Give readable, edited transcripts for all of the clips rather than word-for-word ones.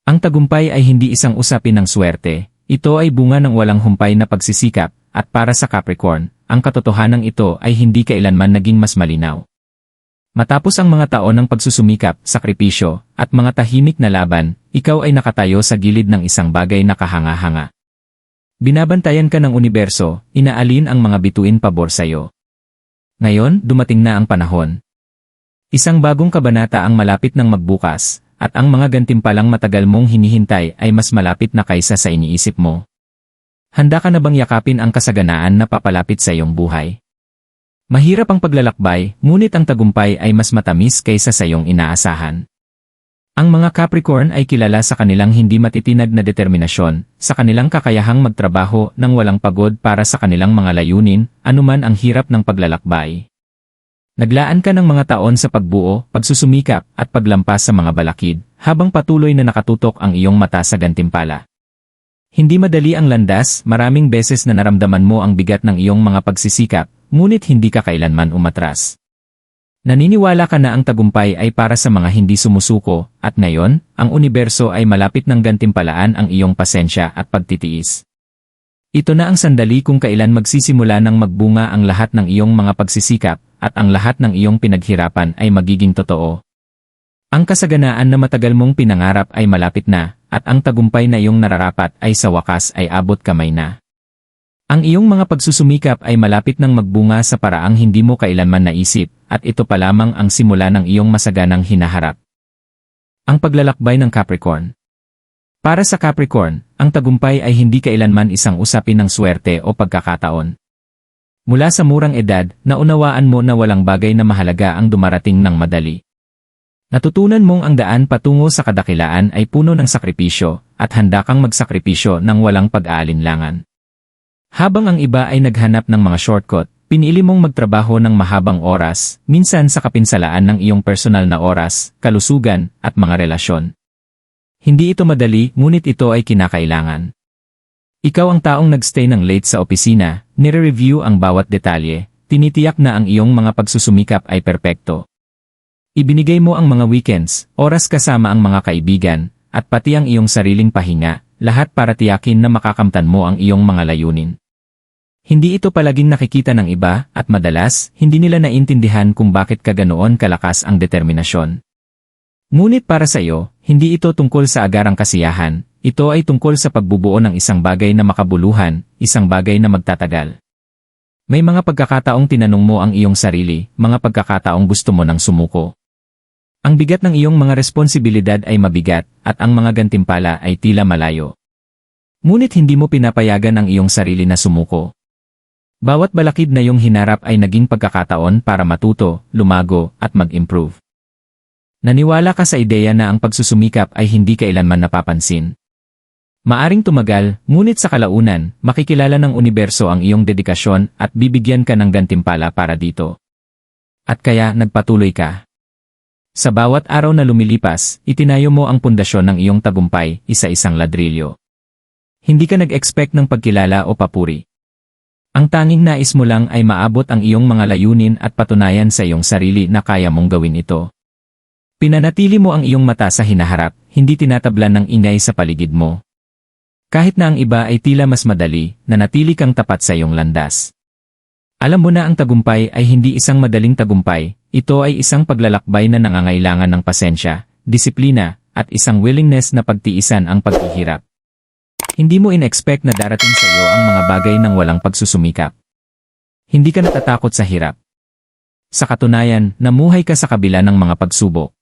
Ang tagumpay ay hindi isang usapin ng swerte, ito ay bunga ng walang humpay na pagsisikap, at para sa Capricorn, ang katotohanan ito ay hindi kailanman naging mas malinaw. Matapos ang mga taon ng pagsusumikap, sakripisyo, at mga tahimik na laban, ikaw ay nakatayo sa gilid ng isang bagay na kahanga-hanga. Binabantayan ka ng universo, inaalin ang mga bituin pabor sa'yo. Ngayon, dumating na ang panahon. Isang bagong kabanata ang malapit ng magbukas, at ang mga gantimpalang matagal mong hinihintay ay mas malapit na kaysa sa iniisip mo. Handa ka na bang yakapin ang kasaganaan na papalapit sa iyong buhay? Mahirap ang paglalakbay, ngunit ang tagumpay ay mas matamis kaysa sa iyong inaasahan. Ang mga Capricorn ay kilala sa kanilang hindi matitinag na determinasyon, sa kanilang kakayahang magtrabaho ng walang pagod para sa kanilang mga layunin, anuman ang hirap ng paglalakbay. Naglaan ka ng mga taon sa pagbuo, pagsusumikap, at paglampas sa mga balakid, habang patuloy na nakatutok ang iyong mata sa gantimpala. Hindi madali ang landas, maraming beses na naramdaman mo ang bigat ng iyong mga pagsisikap, ngunit hindi ka kailanman umatras. Naniniwala ka na ang tagumpay ay para sa mga hindi sumusuko, at ngayon, ang universo ay malapit ng gantimpalaan ang iyong pasensya at pagtitiis. Ito na ang sandali kung kailan magsisimula ng magbunga ang lahat ng iyong mga pagsisikap, at ang lahat ng iyong pinaghirapan ay magiging totoo. Ang kasaganaan na matagal mong pinangarap ay malapit na, at ang tagumpay na iyong nararapat ay sa wakas ay abot kamay na. Ang iyong mga pagsusumikap ay malapit ng magbunga sa paraang hindi mo kailanman naisip, at ito pa lamang ang simula ng iyong masaganang hinaharap. Ang paglalakbay ng Capricorn. Para sa Capricorn, ang tagumpay ay hindi kailanman isang usapin ng swerte o pagkakataon. Mula sa murang edad, naunawaan mo na walang bagay na mahalaga ang dumarating ng madali. Natutunan mong ang daan patungo sa kadakilaan ay puno ng sakripisyo, at handa kang magsakripisyo ng walang pag-aalinlangan. Habang ang iba ay naghanap ng mga shortcut, pinili mong magtrabaho ng mahabang oras, minsan sa kapinsalaan ng iyong personal na oras, kalusugan, at mga relasyon. Hindi ito madali, ngunit ito ay kinakailangan. Ikaw ang taong nagstay ng late sa opisina, nire-review ang bawat detalye, tinitiyak na ang iyong mga pagsusumikap ay perpekto. Ibinigay mo ang mga weekends, oras kasama ang mga kaibigan, at pati ang iyong sariling pahinga, lahat para tiyakin na makakamtan mo ang iyong mga layunin. Hindi ito palaging nakikita ng iba, at madalas, hindi nila naintindihan kung bakit ka ganoon kalakas ang determinasyon. Ngunit para sa iyo, hindi ito tungkol sa agarang kasiyahan, ito ay tungkol sa pagbubuo ng isang bagay na makabuluhan, isang bagay na magtatagal. May mga pagkakataong tinanong mo ang iyong sarili, mga pagkakataong gusto mo nang sumuko. Ang bigat ng iyong mga responsibilidad ay mabigat, at ang mga gantimpala ay tila malayo. Ngunit hindi mo pinapayagan ang iyong sarili na sumuko. Bawat balakid na iyong hinarap ay naging pagkakataon para matuto, lumago, at mag-improve. Naniwala ka sa ideya na ang pagsusumikap ay hindi kailanman napapansin. Maaring tumagal, ngunit sa kalaunan, makikilala ng universo ang iyong dedikasyon at bibigyan ka ng gantimpala para dito. At kaya nagpatuloy ka. Sa bawat araw na lumilipas, itinayo mo ang pundasyon ng iyong tagumpay, isa-isang ladrilyo. Hindi ka nag-expect ng pagkilala o papuri. Ang tanging nais mo lang ay maabot ang iyong mga layunin at patunayan sa iyong sarili na kaya mong gawin ito. Pinanatili mo ang iyong mata sa hinaharap, hindi tinatablan ng ingay sa paligid mo. Kahit na ang iba ay tila mas madali, nanatili kang tapat sa iyong landas. Alam mo na ang tagumpay ay hindi isang madaling tagumpay, ito ay isang paglalakbay na nangangailangan ng pasensya, disiplina, at isang willingness na pagtiisan ang paghihirap. Hindi mo in-expect na darating sa iyo ang mga bagay ng walang pagsusumikap. Hindi ka natatakot sa hirap. Sa katunayan, namuhay ka sa kabila ng mga pagsubok.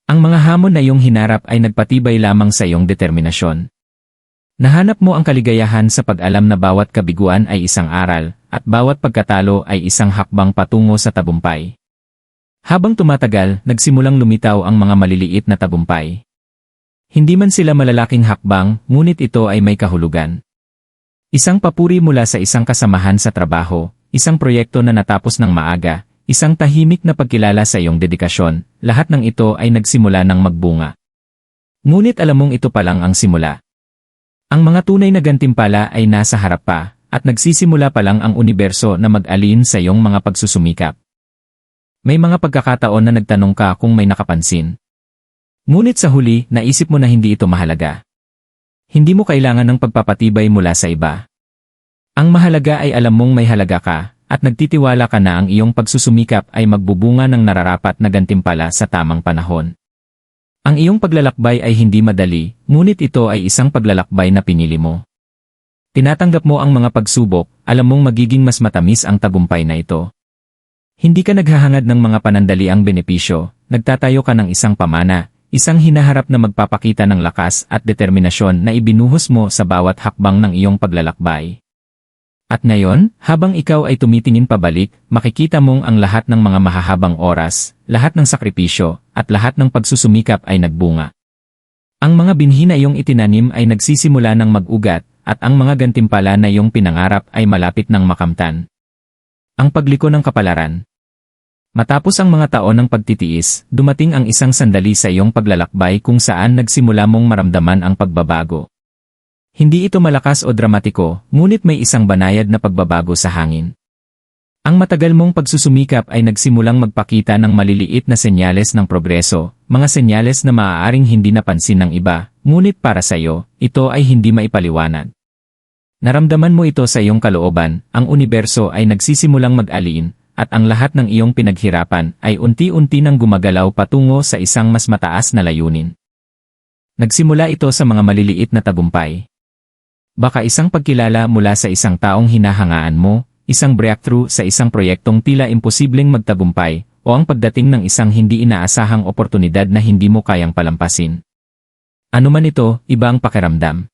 Ang mga hamon na iyong hinarap ay nagpatibay lamang sa iyong determinasyon. Nahanap mo ang kaligayahan sa pag-alam na bawat kabiguan ay isang aral, at bawat pagkatalo ay isang hakbang patungo sa tagumpay. Habang tumatagal, nagsimulang lumitaw ang mga maliliit na tagumpay. Hindi man sila malalaking hakbang, ngunit ito ay may kahulugan. Isang papuri mula sa isang kasamahan sa trabaho, isang proyekto na natapos ng maaga, isang tahimik na pagkilala sa iyong dedikasyon, lahat ng ito ay nagsimula ng magbunga. Ngunit alam mong ito pa lang ang simula. Ang mga tunay na gantimpala ay nasa harap pa, at nagsisimula pa lang ang universo na mag-alin sa iyong mga pagsusumikap. May mga pagkakataon na nagtanong ka kung may nakapansin. Ngunit sa huli, naisip mo na hindi ito mahalaga. Hindi mo kailangan ng pagpapatibay mula sa iba. Ang mahalaga ay alam mong may halaga ka, at nagtitiwala ka na ang iyong pagsusumikap ay magbubunga ng nararapat na gantimpala sa tamang panahon. Ang iyong paglalakbay ay hindi madali, ngunit ito ay isang paglalakbay na pinili mo. Tinatanggap mo ang mga pagsubok, alam mong magiging mas matamis ang tagumpay na ito. Hindi ka naghahangad ng mga panandaliang benepisyo, nagtatayo ka ng isang pamana, isang hinaharap na magpapakita ng lakas at determinasyon na ibinuhos mo sa bawat hakbang ng iyong paglalakbay. At ngayon, habang ikaw ay tumitingin pabalik, makikita mong ang lahat ng mga mahahabang oras, lahat ng sakripisyo, at lahat ng pagsusumikap ay nagbunga. Ang mga binhi na iyong itinanim ay nagsisimula ng mag-ugat, at ang mga gantimpala na iyong pinangarap ay malapit ng makamtan. Ang pagliko ng kapalaran. Matapos ang mga taon ng pagtitiis, dumating ang isang sandali sa iyong paglalakbay kung saan nagsimula mong maramdaman ang pagbabago. Hindi ito malakas o dramatiko, ngunit may isang banayad na pagbabago sa hangin. Ang matagal mong pagsusumikap ay nagsimulang magpakita ng maliliit na senyales ng progreso, mga senyales na maaaring hindi napansin ng iba, ngunit para sa iyo, ito ay hindi maipaliwanag. Naramdaman mo ito sa iyong kalooban, ang universo ay nagsisimulang mag-alin, at ang lahat ng iyong pinaghirapan ay unti-unti nang gumagalaw patungo sa isang mas mataas na layunin. Nagsimula ito sa mga maliliit na tagumpay. Baka isang pagkilala mula sa isang taong hinahangaan mo, isang breakthrough sa isang proyektong tila imposibleng magtagumpay, o ang pagdating ng isang hindi inaasahang oportunidad na hindi mo kayang palampasin. Ano man ito, iba ang pakiramdam.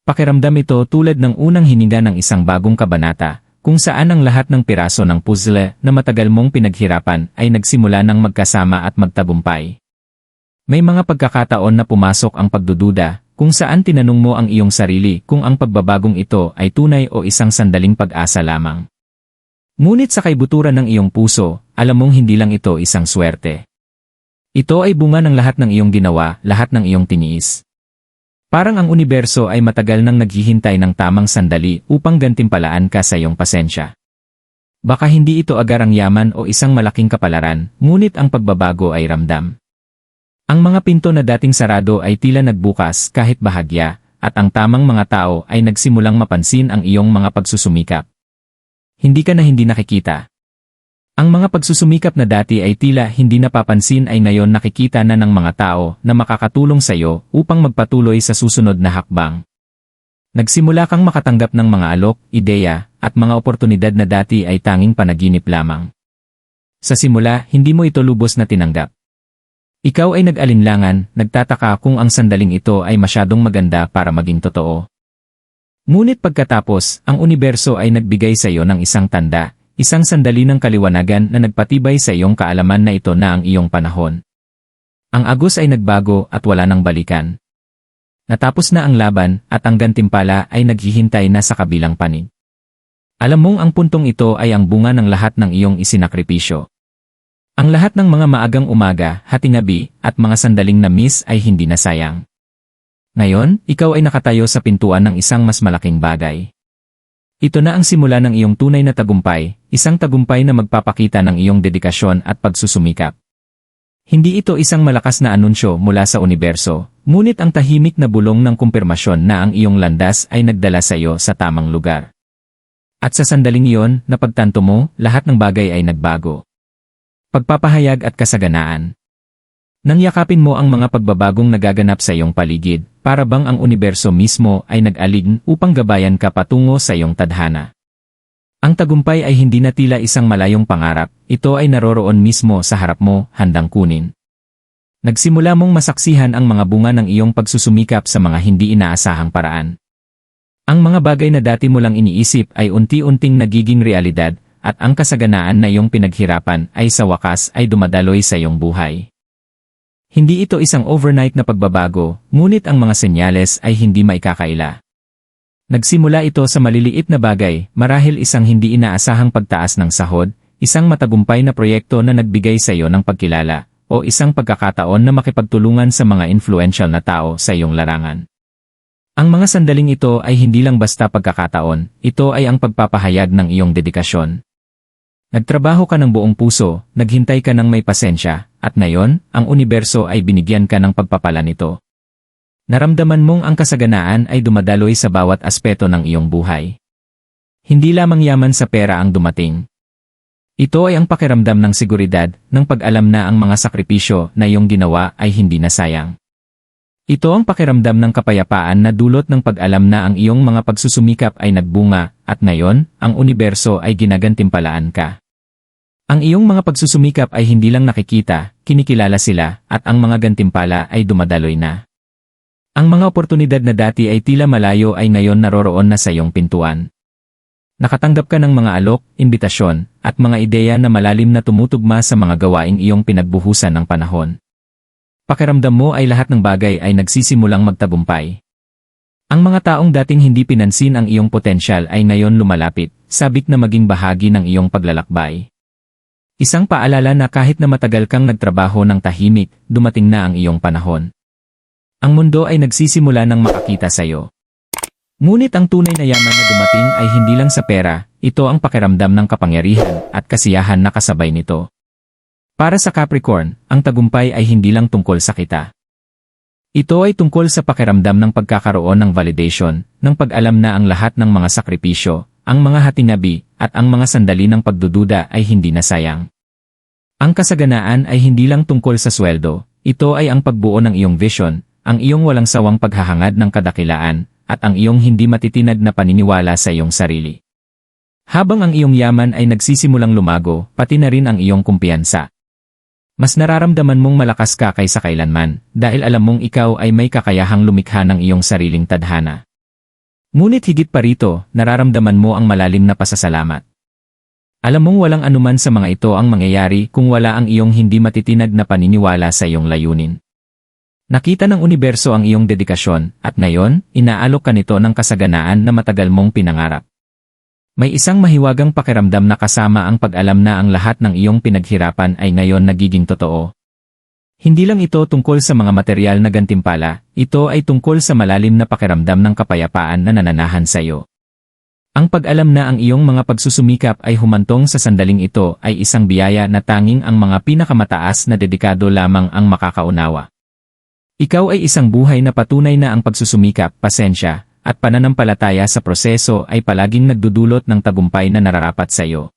Pakiramdam ito tulad ng unang hininga ng isang bagong kabanata, kung saan ang lahat ng piraso ng puzzle na matagal mong pinaghirapan ay nagsimula ng magkasama at magtagumpay. May mga pagkakataon na pumasok ang pagdududa, kung saan tinanong mo ang iyong sarili kung ang pagbabagong ito ay tunay o isang sandaling pag-asa lamang. Ngunit sa kaibuturan ng iyong puso, alam mong hindi lang ito isang swerte. Ito ay bunga ng lahat ng iyong ginawa, lahat ng iyong tiniis. Parang ang universo ay matagal nang naghihintay ng tamang sandali upang gantimpalaan ka sa iyong pasensya. Baka hindi ito agarang yaman o isang malaking kapalaran, ngunit ang pagbabago ay ramdam. Ang mga pinto na dating sarado ay tila nagbukas kahit bahagya, at ang tamang mga tao ay nagsimulang mapansin ang iyong mga pagsusumikap. Hindi ka na hindi nakikita. Ang mga pagsusumikap na dati ay tila hindi napapansin ay ngayon nakikita na ng mga tao na makakatulong sa iyo upang magpatuloy sa susunod na hakbang. Nagsimula kang makatanggap ng mga alok, ideya, at mga oportunidad na dati ay tanging panaginip lamang. Sa simula, hindi mo ito lubos na tinanggap. Ikaw ay nag-alinlangan, nagtataka kung ang sandaling ito ay masyadong maganda para maging totoo. Ngunit pagkatapos, ang universo ay nagbigay sa iyo ng isang tanda, isang sandali ng kaliwanagan na nagpatibay sa iyong kaalaman na ito na ang iyong panahon. Ang agos ay nagbago at wala nang balikan. Natapos na ang laban at ang gantimpala ay naghihintay na sa kabilang panig. Alam mong ang puntong ito ay ang bunga ng lahat ng iyong isinakripisyo. Ang lahat ng mga maagang umaga, hatingabi, at mga sandaling na-miss ay hindi na sayang. Ngayon, ikaw ay nakatayo sa pintuan ng isang mas malaking bagay. Ito na ang simula ng iyong tunay na tagumpay, isang tagumpay na magpapakita ng iyong dedikasyon at pagsusumikap. Hindi ito isang malakas na anunsyo mula sa universo, ngunit ang tahimik na bulong ng kumpirmasyon na ang iyong landas ay nagdala sa iyo sa tamang lugar. At sa sandaling iyon, napagtanto mo, lahat ng bagay ay nagbago. Pagpapahayag at kasaganaan. Nang yakapin mo ang mga pagbabagong nagaganap sa iyong paligid, para bang ang universo mismo ay nag-align upang gabayan ka patungo sa iyong tadhana. Ang tagumpay ay hindi na tila isang malayong pangarap, ito ay naroroon mismo sa harap mo, handang kunin. Nagsimula mong masaksihan ang mga bunga ng iyong pagsusumikap sa mga hindi inaasahang paraan. Ang mga bagay na dati mo lang iniisip ay unti-unting nagiging realidad, at ang kasaganaan na iyong pinaghirapan ay sa wakas ay dumadaloy sa iyong buhay. Hindi ito isang overnight na pagbabago, ngunit ang mga senyales ay hindi maikakaila. Nagsimula ito sa maliliit na bagay, marahil isang hindi inaasahang pagtaas ng sahod, isang matagumpay na proyekto na nagbigay sa iyo ng pagkilala, o isang pagkakataon na makipagtulungan sa mga influential na tao sa iyong larangan. Ang mga sandaling ito ay hindi lang basta pagkakataon, ito ay ang pagpapahayag ng iyong dedikasyon. Nagtrabaho ka ng buong puso, naghintay ka ng may pasensya, at ngayon, ang universo ay binigyan ka ng pagpapala nito. Naramdaman mong ang kasaganaan ay dumadaloy sa bawat aspeto ng iyong buhay. Hindi lamang yaman sa pera ang dumating. Ito ay ang pakiramdam ng seguridad, ng pag-alam na ang mga sakripisyo na iyong ginawa ay hindi nasayang. Ito ang pakiramdam ng kapayapaan na dulot ng pag-alam na ang iyong mga pagsusumikap ay nagbunga, at ngayon, ang universo ay ginagantimpalaan ka. Ang iyong mga pagsusumikap ay hindi lang nakikita, kinikilala sila, at ang mga gantimpala ay dumadaloy na. Ang mga oportunidad na dati ay tila malayo ay ngayon naroroon na sa iyong pintuan. Nakatanggap ka ng mga alok, imbitasyon, at mga ideya na malalim na tumutugma sa mga gawaing iyong pinagbuhusan ng panahon. Pakiramdam mo ay lahat ng bagay ay nagsisimulang magtagumpay. Ang mga taong dating hindi pinansin ang iyong potensyal ay ngayon lumalapit, sabik na maging bahagi ng iyong paglalakbay. Isang paalala na kahit na matagal kang nagtrabaho ng tahimik, dumating na ang iyong panahon. Ang mundo ay nagsisimula ng makakita sa iyo. Ngunit ang tunay na yaman na dumating ay hindi lang sa pera, ito ang pakiramdam ng kapangyarihan at kasiyahan na kasabay nito. Para sa Capricorn, ang tagumpay ay hindi lang tungkol sa kita. Ito ay tungkol sa pakiramdam ng pagkakaroon ng validation, ng pag-alam na ang lahat ng mga sakripisyo, ang mga hatinabi, at ang mga sandali ng pagdududa ay hindi nasayang. Ang kasaganaan ay hindi lang tungkol sa sweldo, ito ay ang pagbuo ng iyong vision, ang iyong walang sawang paghahangad ng kadakilaan, at ang iyong hindi matitinag na paniniwala sa iyong sarili. Habang ang iyong yaman ay nagsisimulang lumago, pati na rin ang iyong kumpiyansa. Mas nararamdaman mong malakas ka kaysa kailanman, dahil alam mong ikaw ay may kakayahang lumikha ng iyong sariling tadhana. Ngunit higit pa rito, nararamdaman mo ang malalim na pasasalamat. Alam mong walang anuman sa mga ito ang mangyayari kung wala ang iyong hindi matitinag na paniniwala sa iyong layunin. Nakita ng universo ang iyong dedikasyon, at ngayon, inaalok ka nito ng kasaganaan na matagal mong pinangarap. May isang mahiwagang pakiramdam na kasama ang pag-alam na ang lahat ng iyong pinaghirapan ay ngayon nagiging totoo. Hindi lang ito tungkol sa mga material na gantimpala, ito ay tungkol sa malalim na pakiramdam ng kapayapaan na nananahan sa iyo. Ang pag-alam na ang iyong mga pagsusumikap ay humantong sa sandaling ito ay isang biyaya na tanging ang mga pinakamataas na dedikado lamang ang makakaunawa. Ikaw ay isang buhay na patunay na ang pagsusumikap, pasensya, at pananampalataya sa proseso ay palaging nagdudulot ng tagumpay na nararapat sa iyo.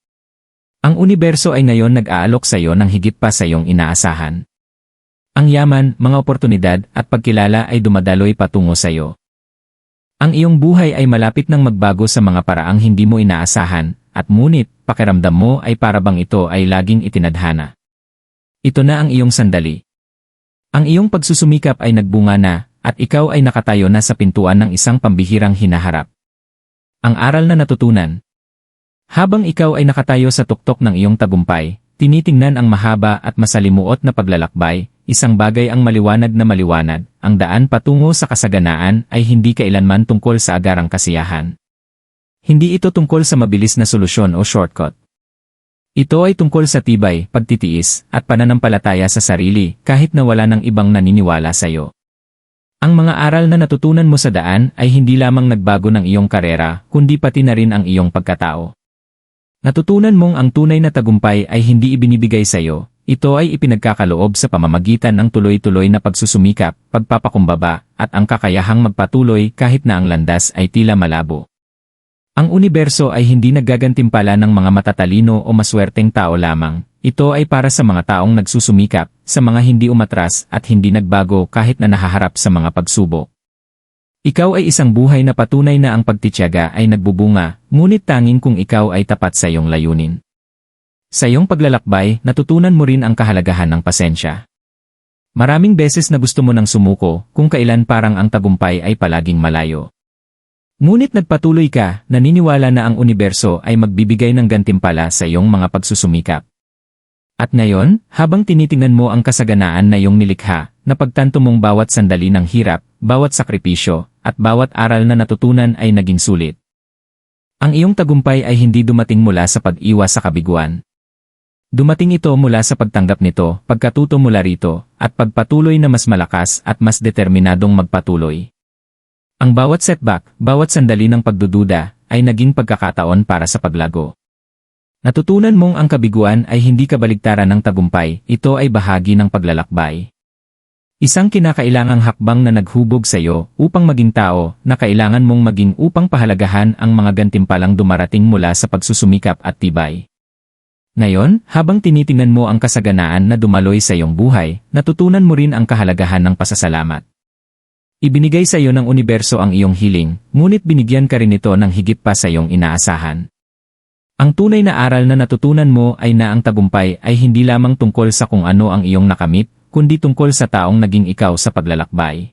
Ang universo ay ngayon nag-aalok sa iyo ng higit pa sa iyong inaasahan. Ang yaman, mga oportunidad, at pagkilala ay dumadaloy patungo sa iyo. Ang iyong buhay ay malapit nang magbago sa mga paraang hindi mo inaasahan, at ngunit, pakiramdam mo ay parabang ito ay laging itinadhana. Ito na ang iyong sandali. Ang iyong pagsusumikap ay nagbunga na, at ikaw ay nakatayo na sa pintuan ng isang pambihirang hinaharap. Ang aral na natutunan. Habang ikaw ay nakatayo sa tuktok ng iyong tagumpay, tinitingnan ang mahaba at masalimuot na paglalakbay, isang bagay ang maliwanag na maliwanag, ang daan patungo sa kasaganaan ay hindi kailanman tungkol sa agarang kasiyahan. Hindi ito tungkol sa mabilis na solusyon o shortcut. Ito ay tungkol sa tibay, pagtitiis, at pananampalataya sa sarili kahit na wala ng ibang naniniwala sa iyo. Ang mga aral na natutunan mo sa daan ay hindi lamang nagbago ng iyong karera, kundi pati na rin ang iyong pagkatao. Natutunan mong ang tunay na tagumpay ay hindi ibinibigay sa iyo, ito ay ipinagkakaloob sa pamamagitan ng tuloy-tuloy na pagsusumikap, pagpapakumbaba, at ang kakayahang magpatuloy kahit na ang landas ay tila malabo. Ang universo ay hindi naggagantimpala ng mga matatalino o maswerteng tao lamang, ito ay para sa mga taong nagsusumikap, sa mga hindi umatras at hindi nagbago kahit na nahaharap sa mga pagsubok. Ikaw ay isang buhay na patunay na ang pagtitiyaga ay nagbubunga, ngunit tanging kung ikaw ay tapat sa iyong layunin. Sa iyong paglalakbay, natutunan mo rin ang kahalagahan ng pasensya. Maraming beses na gusto mo nang sumuko, kung kailan parang ang tagumpay ay palaging malayo. Ngunit nagpatuloy ka, naniniwala na ang universo ay magbibigay ng gantimpala sa iyong mga pagsusumikap. At ngayon, habang tinitingnan mo ang kasaganaan na iyong nilikha, napagtanto mong bawat sandali ng hirap, bawat sakripisyo, at bawat aral na natutunan ay naging sulit. Ang iyong tagumpay ay hindi dumating mula sa pag-iwas sa kabiguan. Dumating ito mula sa pagtanggap nito, pagkatuto mula rito, at pagpatuloy na mas malakas at mas determinadong magpatuloy. Ang bawat setback, bawat sandali ng pagdududa, ay naging pagkakataon para sa paglago. Natutunan mong ang kabiguan ay hindi kabaligtaran ng tagumpay, ito ay bahagi ng paglalakbay. Isang kinakailangang hakbang na naghubog sa iyo upang maging tao na kailangan mong maging upang pahalagahan ang mga gantimpalang dumarating mula sa pagsusumikap at tibay. Ngayon, habang tinitingnan mo ang kasaganaan na dumaloy sa iyong buhay, natutunan mo rin ang kahalagahan ng pasasalamat. Ibinigay sa iyo ng universo ang iyong hiling, ngunit binigyan ka rin ito ng higit pa sa iyong inaasahan. Ang tunay na aral na natutunan mo ay na ang tagumpay ay hindi lamang tungkol sa kung ano ang iyong nakamit, kundi tungkol sa taong naging ikaw sa paglalakbay.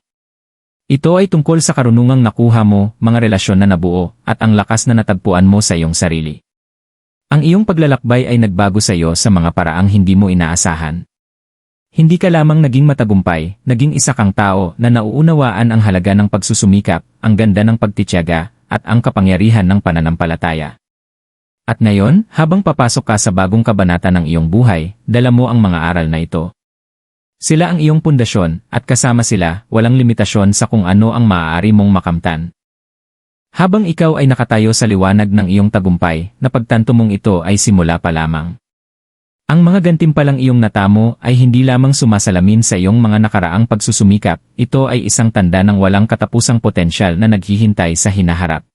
Ito ay tungkol sa karunungang nakuha mo, mga relasyon na nabuo, at ang lakas na natagpuan mo sa iyong sarili. Ang iyong paglalakbay ay nagbago sa iyo sa mga paraang hindi mo inaasahan. Hindi ka lamang naging matagumpay, naging isa kang tao na nauunawaan ang halaga ng pagsusumikap, ang ganda ng pagtitiyaga, at ang kapangyarihan ng pananampalataya. At ngayon, habang papasok ka sa bagong kabanata ng iyong buhay, dala mo ang mga aral na ito. Sila ang iyong pundasyon, at kasama sila, walang limitasyon sa kung ano ang maaari mong makamtan. Habang ikaw ay nakatayo sa liwanag ng iyong tagumpay, napagtanto mong ito ay simula pa lamang. Ang mga gantimpalang iyong natamo ay hindi lamang sumasalamin sa iyong mga nakaraang pagsusumikap, ito ay isang tanda ng walang katapusang potensyal na naghihintay sa hinaharap.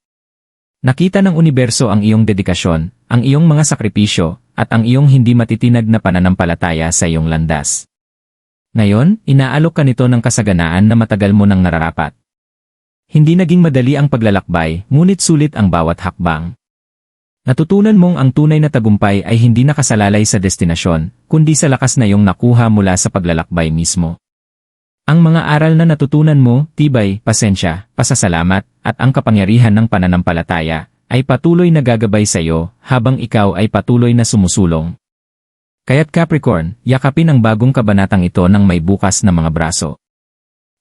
Nakita ng universo ang iyong dedikasyon, ang iyong mga sakripisyo, at ang iyong hindi matitinag na pananampalataya sa iyong landas. Ngayon, inaalok ka nito ng kasaganaan na matagal mo nang nararapat. Hindi naging madali ang paglalakbay, ngunit sulit ang bawat hakbang. Natutunan mong ang tunay na tagumpay ay hindi nakasalalay sa destinasyon, kundi sa lakas na iyong nakuha mula sa paglalakbay mismo. Ang mga aral na natutunan mo, tibay, pasensya, pasasalamat, at ang kapangyarihan ng pananampalataya, ay patuloy na gagabay sa iyo habang ikaw ay patuloy na sumusulong. Kaya't Capricorn, yakapin ang bagong kabanatang ito ng may bukas na mga braso.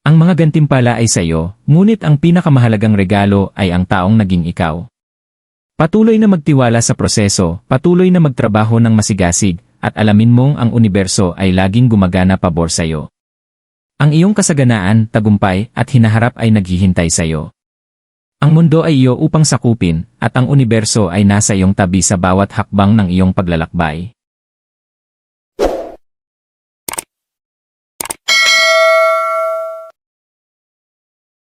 Ang mga gantimpala ay sa iyo, ngunit ang pinakamahalagang regalo ay ang taong naging ikaw. Patuloy na magtiwala sa proseso, patuloy na magtrabaho ng masigasig, at alamin mong ang universo ay laging gumagana pabor sa iyo. Ang iyong kasaganaan, tagumpay, at hinaharap ay naghihintay sa iyo. Ang mundo ay iyo upang sakupin, at ang universo ay nasa iyong tabi sa bawat hakbang ng iyong paglalakbay.